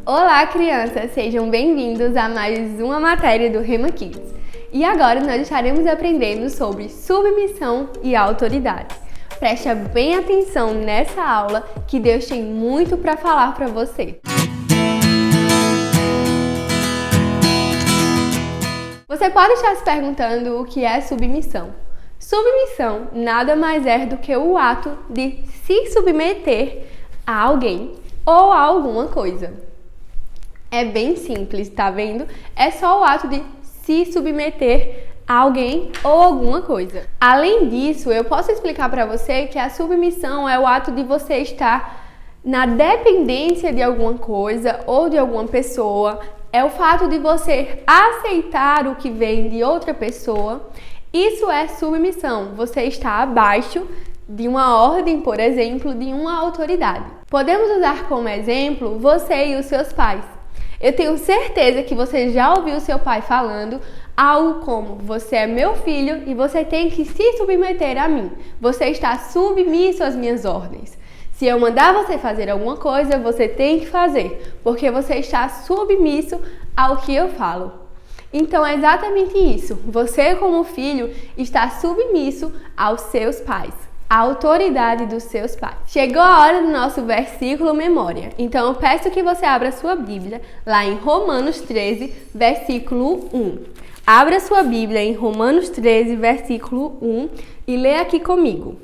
Olá, crianças! Sejam bem-vindos a mais uma matéria do Rema Kids. E agora nós estaremos aprendendo sobre submissão e autoridade. Preste bem atenção nessa aula que Deus tem muito para falar para você. Você pode estar se perguntando o que é submissão. Submissão nada mais é do que o ato de se submeter a alguém ou a alguma coisa. É bem simples, tá vendo? É só o ato de se submeter a alguém ou alguma coisa. Além disso, eu posso explicar para você que a submissão é o ato de você estar na dependência de alguma coisa ou de alguma pessoa. É o fato de você aceitar o que vem de outra pessoa. Isso é submissão. Você está abaixo de uma ordem, por exemplo, de uma autoridade. Podemos usar como exemplo você e os seus pais. Eu tenho certeza que você já ouviu seu pai falando algo como: você é meu filho e você tem que se submeter a mim. Você está submisso às minhas ordens. Se eu mandar você fazer alguma coisa, você tem que fazer, porque você está submisso ao que eu falo. Então é exatamente isso. Você, como filho, está submisso aos seus pais, à autoridade dos seus pais. Chegou a hora do nosso versículo memória. Então eu peço que você abra sua Bíblia lá em Romanos 13, versículo 1. Abra sua Bíblia em Romanos 13, versículo 1 e lê aqui comigo.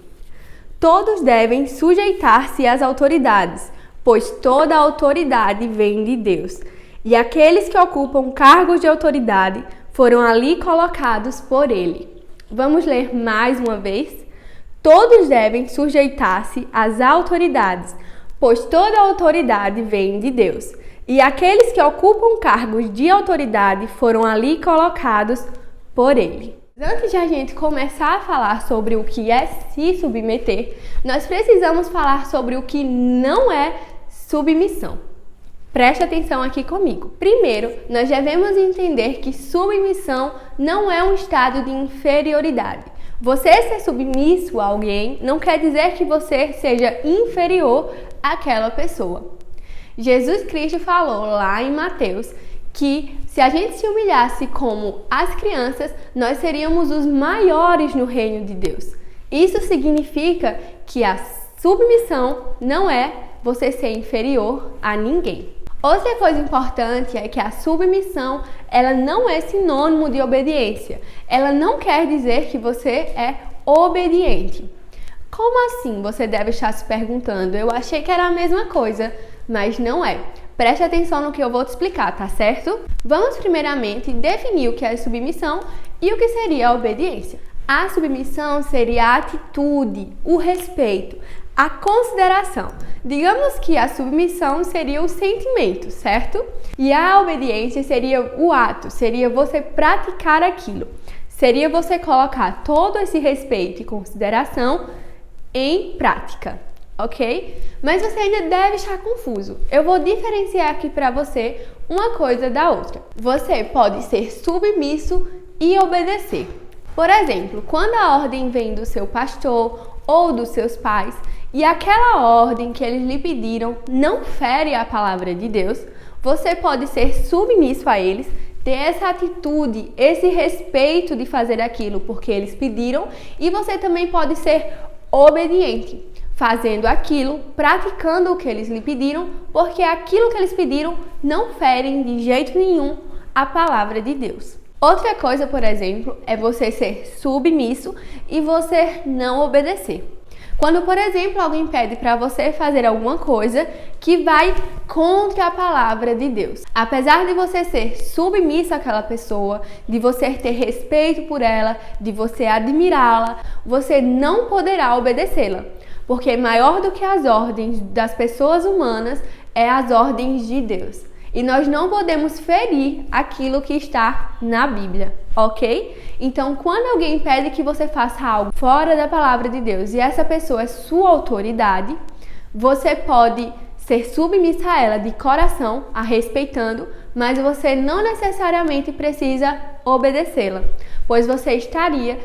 Todos devem sujeitar-se às autoridades, pois toda autoridade vem de Deus. E aqueles que ocupam cargos de autoridade foram ali colocados por Ele. Vamos ler mais uma vez? Todos devem sujeitar-se às autoridades, pois toda autoridade vem de Deus. E aqueles que ocupam cargos de autoridade foram ali colocados por Ele. Antes de a gente começar a falar sobre o que é se submeter, nós precisamos falar sobre o que não é submissão. Preste atenção aqui comigo. Primeiro, nós devemos entender que submissão não é um estado de inferioridade. Você ser submisso a alguém não quer dizer que você seja inferior àquela pessoa. Jesus Cristo falou lá em Mateus que se a gente se humilhasse como as crianças, nós seríamos os maiores no reino de Deus. Isso significa que a submissão não é você ser inferior a ninguém. Outra coisa importante é que a submissão, ela não é sinônimo de obediência. Ela não quer dizer que você é obediente. Como assim? Você deve estar se perguntando. Eu achei que era a mesma coisa, mas não é. Preste atenção no que eu vou te explicar, tá certo? Vamos primeiramente definir o que é submissão e o que seria a obediência. A submissão seria a atitude, o respeito, a consideração. Digamos que a submissão seria o sentimento, certo? E a obediência seria o ato, seria você praticar aquilo. Seria você colocar todo esse respeito e consideração em prática, ok? Mas você ainda deve estar confuso. Eu vou diferenciar aqui para você uma coisa da outra. Você pode ser submisso e obedecer. Por exemplo, quando a ordem vem do seu pastor ou dos seus pais, e aquela ordem que eles lhe pediram não fere a palavra de Deus, você pode ser submisso a eles, ter essa atitude, esse respeito de fazer aquilo porque eles pediram, e você também pode ser obediente, fazendo aquilo, praticando o que eles lhe pediram, porque aquilo que eles pediram não ferem de jeito nenhum a palavra de Deus. Outra coisa, por exemplo, é você ser submisso e você não obedecer. Quando, por exemplo, alguém pede para você fazer alguma coisa que vai contra a palavra de Deus. Apesar de você ser submisso àquela pessoa, de você ter respeito por ela, de você admirá-la, você não poderá obedecê-la. Porque maior do que as ordens das pessoas humanas é as ordens de Deus. E nós não podemos ferir aquilo que está na Bíblia, ok? Então, quando alguém pede que você faça algo fora da palavra de Deus e essa pessoa é sua autoridade, você pode ser submissa a ela de coração, a respeitando, mas você não necessariamente precisa obedecê-la, pois você estaria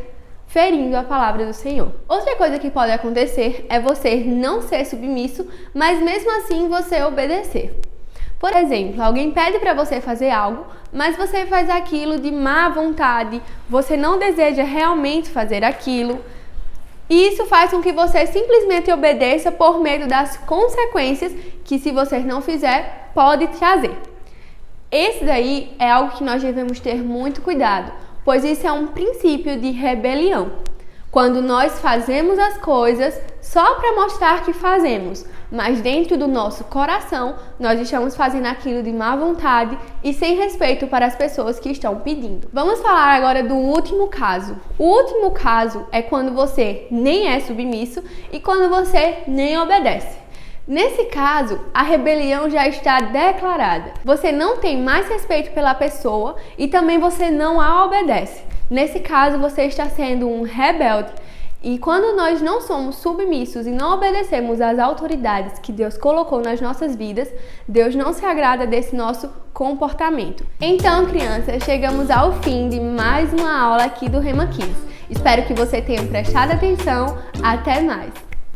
ferindo a palavra do Senhor. Outra coisa que pode acontecer é você não ser submisso, mas mesmo assim você obedecer. Por exemplo, alguém pede para você fazer algo, mas você faz aquilo de má vontade, você não deseja realmente fazer aquilo. E isso faz com que você simplesmente obedeça por medo das consequências que, se você não fizer, pode trazer. Esse daí é algo que nós devemos ter muito cuidado, pois isso é um princípio de rebelião. Quando nós fazemos as coisas só para mostrar que fazemos, mas dentro do nosso coração nós estamos fazendo aquilo de má vontade e sem respeito para as pessoas que estão pedindo. Vamos falar agora do último caso. O último caso é quando você nem é submisso e quando você nem obedece. Nesse caso, a rebelião já está declarada. Você não tem mais respeito pela pessoa e também você não a obedece. Nesse caso, você está sendo um rebelde. E quando nós não somos submissos e não obedecemos às autoridades que Deus colocou nas nossas vidas, Deus não se agrada desse nosso comportamento. Então, crianças, chegamos ao fim de mais uma aula aqui do Rema Kids. Espero que você tenha prestado atenção. Até mais!